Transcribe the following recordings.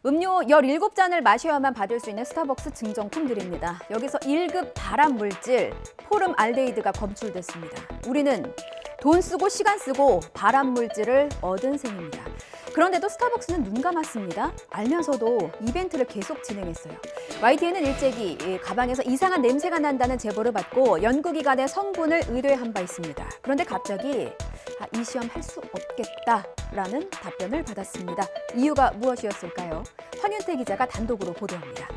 음료 17잔을 마셔야만 받을 수 있는 스타벅스 증정품들입니다. 여기서 1급 발암물질 포름알데히드가 검출됐습니다. 우리는 돈 쓰고 시간 쓰고 발암물질을 얻은 셈입니다. 그런데도 스타벅스는 눈 감았습니다. 알면서도 이벤트를 계속 진행했어요. YTN은 일제히 가방에서 이상한 냄새가 난다는 제보를 받고 연구기관에 성분을 의뢰한 바 있습니다. 그런데 갑자기 이 시험 할 수 없겠다라는 답변을 받았습니다. 이유가 무엇이었을까요? 황윤태 기자가 단독으로 보도합니다.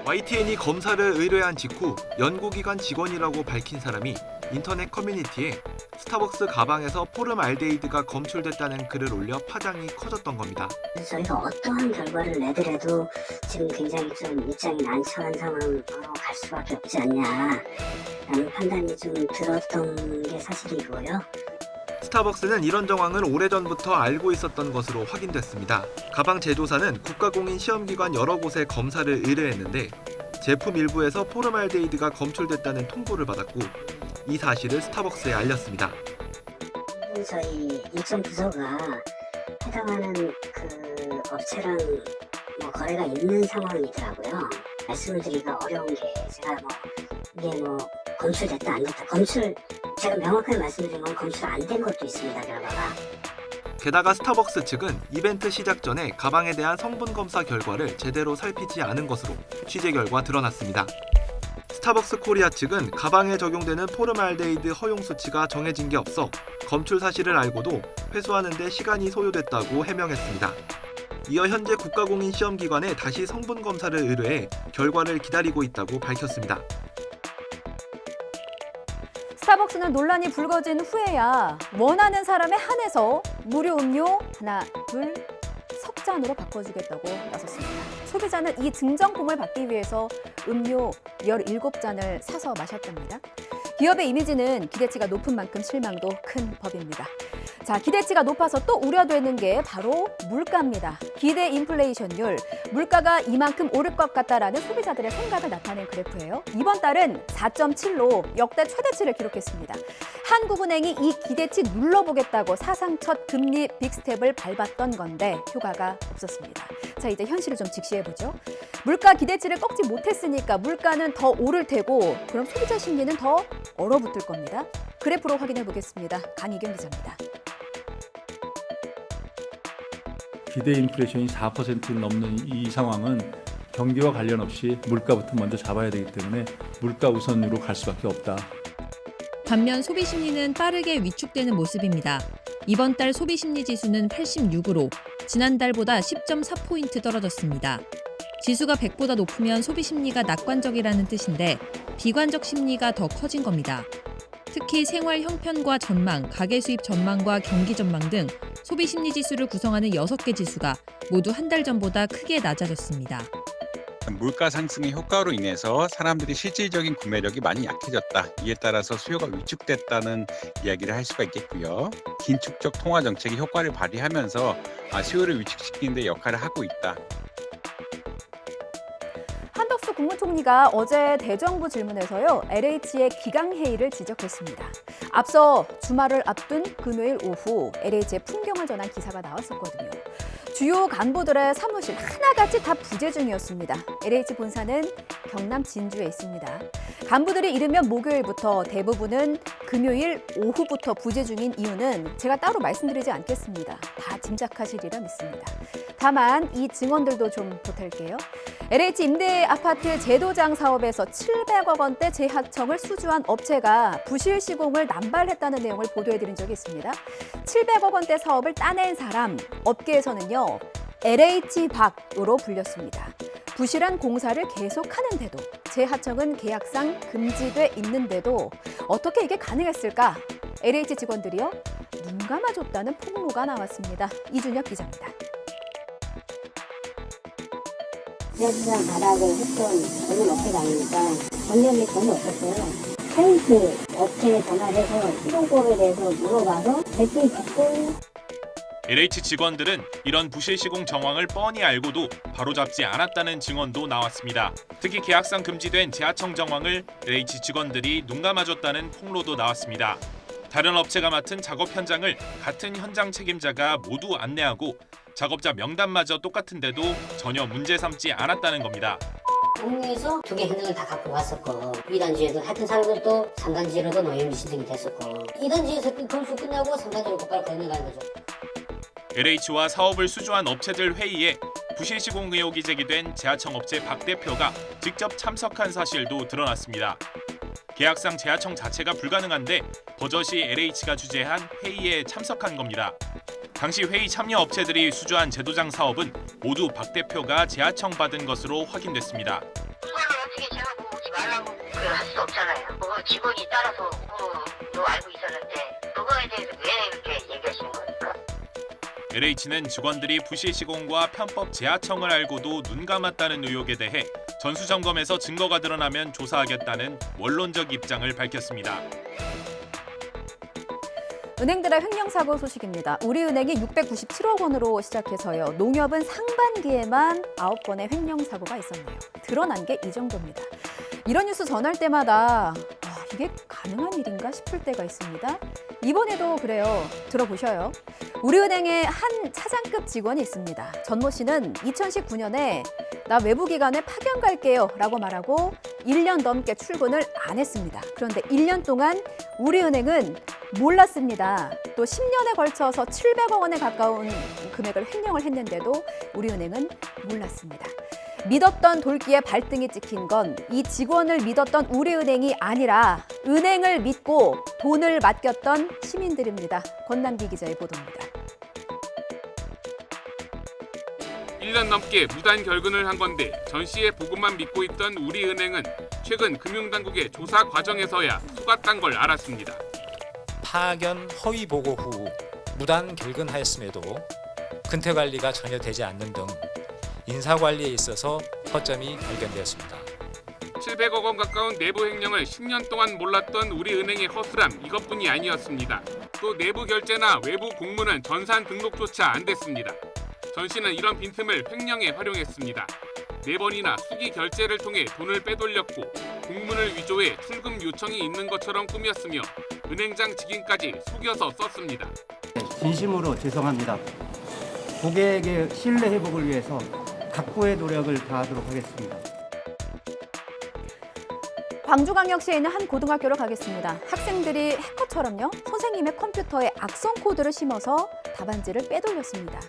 YTN이 검사를 의뢰한 직후 연구기관 직원이라고 밝힌 사람이 인터넷 커뮤니티에 스타벅스 가방에서 포름알데히드가 검출됐다는 글을 올려 파장이 커졌던 겁니다. 저희가 어떠한 결과를 내더라도 지금 굉장히 좀 입장이 난처한 상황으로 갈 수밖에 없지 않냐라는 판단이 좀 들었던 게 사실이고요. 스타벅스는 이런 정황을 오래전부터 알고 있었던 것으로 확인됐습니다. 가방 제조사는 국가공인 시험기관 여러 곳에 검사를 의뢰했는데 제품 일부에서 포름알데히드가 검출됐다는 통보를 받았고 이 사실을 스타벅스에 알렸습니다. 저희 일정 부서가 해당하는 그 업체랑 거래가 있는 상황이더라고요. 말씀을 드리기가 어려운 게 제가 이게 검출됐다 안 됐다 제가 명확하게 말씀드린 건 검출 안 된 것도 있습니다. 결과가. 게다가 스타벅스 측은 이벤트 시작 전에 가방에 대한 성분 검사 결과를 제대로 살피지 않은 것으로 취재 결과 드러났습니다. 스타벅스 코리아 측은 가방에 적용되는 포름알데히드 허용 수치가 정해진 게 없어 검출 사실을 알고도 회수하는 데 시간이 소요됐다고 해명했습니다. 이어 현재 국가공인 시험기관에 다시 성분 검사를 의뢰해 결과를 기다리고 있다고 밝혔습니다. 스타벅스는 논란이 불거진 후에야 원하는 사람에 한해서 무료 음료 하나, 둘, 석 잔으로 바꿔주겠다고 나섰습니다. 소비자는 이 증정품을 받기 위해서 음료 17잔을 사서 마셨답니다. 기업의 이미지는 기대치가 높은 만큼 실망도 큰 법입니다. 자, 기대치가 높아서 또 우려되는 게 바로 물가입니다. 기대 인플레이션율, 물가가 이만큼 오를 것 같다라는 소비자들의 생각을 나타낸 그래프예요. 이번 달은 4.7로 역대 최대치를 기록했습니다. 한국은행이 이 기대치 눌러보겠다고 사상 첫 금리 빅스텝을 밟았던 건데 효과가 없었습니다. 자, 이제 현실을 좀 직시해보죠. 물가 기대치를 꺾지 못했으니까 물가는 더 오를 테고 그럼 소비자 심리는 더 얼어붙을 겁니다. 그래프로 확인해 보겠습니다. 강희경 기자입니다. 기대 인플레이션이 4%를 넘는 이 상황은 경기와 관련 없이 물가부터 먼저 잡아야 되기 때문에 물가 우선으로 갈 수밖에 없다. 반면 소비 심리는 빠르게 위축되는 모습입니다. 이번 달 소비 심리 지수는 86으로 지난달보다 10.4포인트 떨어졌습니다. 지수가 100보다 높으면 소비 심리가 낙관적이라는 뜻인데 비관적 심리가 더 커진 겁니다. 특히 생활 형편과 전망, 가계 수입 전망과 경기 전망 등 소비 심리 지수를 구성하는 6개 지수가 모두 한 달 전보다 크게 낮아졌습니다. 물가 상승의 효과로 인해서 사람들이 실질적인 구매력이 많이 약해졌다. 이에 따라서 수요가 위축됐다는 이야기를 할 수가 있겠고요. 긴축적 통화 정책이 효과를 발휘하면서 수요를 위축시키는 데 역할을 하고 있다. 한덕수 국무총리가 어제 대정부 질문에서요, LH의 기강회의를 지적했습니다. 앞서 주말을 앞둔 금요일 오후 LH의 풍경을 전한 기사가 나왔었거든요. 주요 간부들의 사무실 하나같이 다 부재 중이었습니다. LH 본사는 경남 진주에 있습니다. 간부들이 이르면 목요일부터 대부분은 금요일 오후부터 부재 중인 이유는 제가 따로 말씀드리지 않겠습니다. 다 짐작하시리라 믿습니다. 다만 이 증언들도 좀 보탤게요. LH 임대 아파트 재도장 사업에서 700억 원대 재하청을 수주한 업체가 부실 시공을 남발했다는 내용을 보도해드린 적이 있습니다. 700억 원대 사업을 따낸 사람, 업계에서는요, LH박으로 불렸습니다. 부실한 공사를 계속하는데도 재하청은 계약상 금지돼 있는데도 어떻게 이게 가능했을까? LH 직원들이요, 눈 감아줬다는 폭로가 나왔습니다. 이준혁 기자입니다. 지하주장 바닥을 했던 전문 업체가 아니니까 전력이 전혀 없었어요. 페인트 업체에 전화해서 시공법에 대해서 물어봐서 대충 듣고 LH 직원들은 이런 부실 시공 정황을 뻔히 알고도 바로잡지 않았다는 증언도 나왔습니다. 특히 계약상 금지된 재하청 정황을 LH 직원들이 눈 감아줬다는 폭로도 나왔습니다. 다른 업체가 맡은 작업 현장을 같은 현장 책임자가 모두 안내하고 작업자 명단마저 똑같은데도 전혀 문제 삼지 않았다는 겁니다. 공무에서 2개 현장을 다 갖고 왔었고 2단지에도 하여튼 사람들도 3단지로도 노임이 신청이 됐었고 2단지에서 검수 끝나고 3단지로 곧바로 건너가는 거죠. LH와 사업을 수주한 업체들 회의에 부실 시공 의혹이 제기된 제하청 업체 박 대표가 직접 참석한 사실도 드러났습니다. 계약상 제하청 자체가 불가능한데 버젓이 LH가 주재한 회의에 참석한 겁니다. 당시 회의 참여 업체들이 수주한 제도장 사업은 모두 박 대표가 제하청 받은 것으로 확인됐습니다. 그걸 어떻게 제가 오지 말라고 할 수 없잖아요. 그거 직원이 따라서 그거 알고 있었는데 그거에 대해서 왜 이렇게 얘기하시는 겁니까? LH는 직원들이 부실 시공과 편법 제하청을 알고도 눈 감았다는 의혹에 대해 전수점검에서 증거가 드러나면 조사하겠다는 원론적 입장을 밝혔습니다. 은행들의 횡령사고 소식입니다. 우리은행이 697억 원으로 시작해서요. 농협은 상반기에만 9건의 횡령사고가 있었네요. 드러난 게 이 정도입니다. 이런 뉴스 전할 때마다 이게 가능한 일인가 싶을 때가 있습니다. 이번에도 그래요. 들어보셔요. 우리은행에 한 차장급 직원이 있습니다. 전모 씨는 2019년에 나 외부기관에 파견 갈게요 라고 말하고 1년 넘게 출근을 안 했습니다. 그런데 1년 동안 우리은행은 몰랐습니다. 또 10년에 걸쳐서 700억 원에 가까운 금액을 횡령을 했는데도 우리은행은 몰랐습니다. 믿었던 돌기에 발등이 찍힌 건 이 직원을 믿었던 우리은행이 아니라 은행을 믿고 돈을 맡겼던 시민들입니다. 권남기 기자의 보도입니다. 1년 넘게 무단 결근을 한 건데 전 씨의 보고만 믿고 있던 우리은행은 최근 금융당국의 조사 과정에서야 속았단 걸 알았습니다. 파견 허위 보고 후 무단 결근하였음에도 근태 관리가 전혀 되지 않는 등 인사 관리에 있어서 허점이 발견되었습니다. 700억 원 가까운 내부 횡령을 10년 동안 몰랐던 우리은행의 허술함 이것뿐이 아니었습니다. 또 내부 결제나 외부 공문은 전산 등록조차 안 됐습니다. 전 씨는 이런 빈틈을 횡령에 활용했습니다. 4번이나 수기 결제를 통해 돈을 빼돌렸고 공문을 위조해 출금 요청이 있는 것처럼 꾸몄으며 은행장 직인까지 속여서 썼습니다. 진심으로 죄송합니다. 고객의 신뢰 회복을 위해서 각고의 노력을 다하도록 하겠습니다. 광주광역시에 있는 한 고등학교로 가겠습니다. 학생들이 해커처럼요, 선생님의 컴퓨터에 악성 코드를 심어서 답안지를 빼돌렸습니다.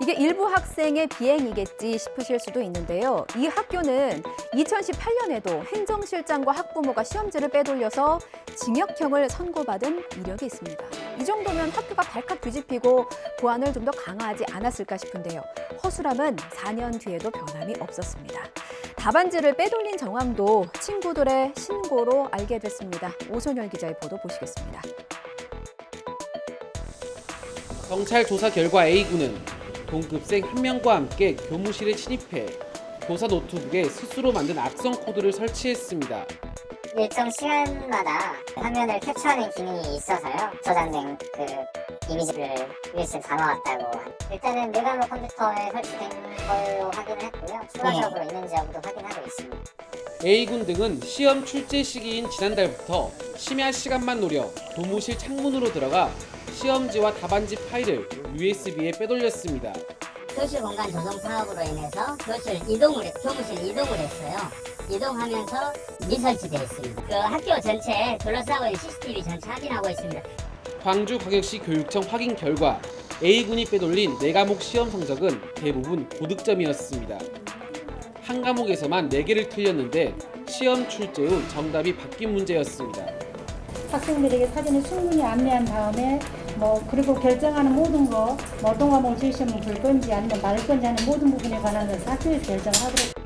이게 일부 학생의 비행이겠지 싶으실 수도 있는데요. 이 학교는 2018년에도 행정실장과 학부모가 시험지를 빼돌려서 징역형을 선고받은 이력이 있습니다. 이 정도면 학교가 발칵 뒤집히고 보안을 좀 더 강화하지 않았을까 싶은데요. 허술함은 4년 뒤에도 변함이 없었습니다. 답안지를 빼돌린 정황도 친구들의 신고로 알게 됐습니다. 오선열 기자의 보도 보시겠습니다. 경찰 조사 결과 A군은 동급생 1명과 함께 교무실에 침입해 교사 노트북에 스스로 만든 악성 코드를 설치했습니다. 일정 시간마다 화면을 캡처하는 기능이 있어서요. 저장된 그 이미지를 USB 담아왔다고. 일단은 뇌감목 컴퓨터에 설치된 걸로 확인을 했고요. 추가적으로 있는지 여부도 확인하고 있습니다. A군 등은 시험 출제 시기인 지난달부터 심야 시간만 노려 교무실 창문으로 들어가 시험지와 답안지 파일을 USB에 빼돌렸습니다. 교실 공간 조성 사업으로 인해서 교무실 이동을 했어요. 이동하면서 미설치되어 있습니다. 그 학교 전체에 둘러싸고 있는 CCTV 전체 확인하고 있습니다. 광주광역시 교육청 확인 결과 A군이 빼돌린 4과목 시험 성적은 대부분 고득점이었습니다. 한 과목에서만 4개를 틀렸는데 시험 출제 후 정답이 바뀐 문제였습니다. 학생들에게 사전에 충분히 안내한 다음에 그리고 결정하는 모든 거 어떤 과목을 제시하면 볼 건지 아니면 말 건지 하는 모든 부분에 관한 것을 학교에서 결정을 하도록.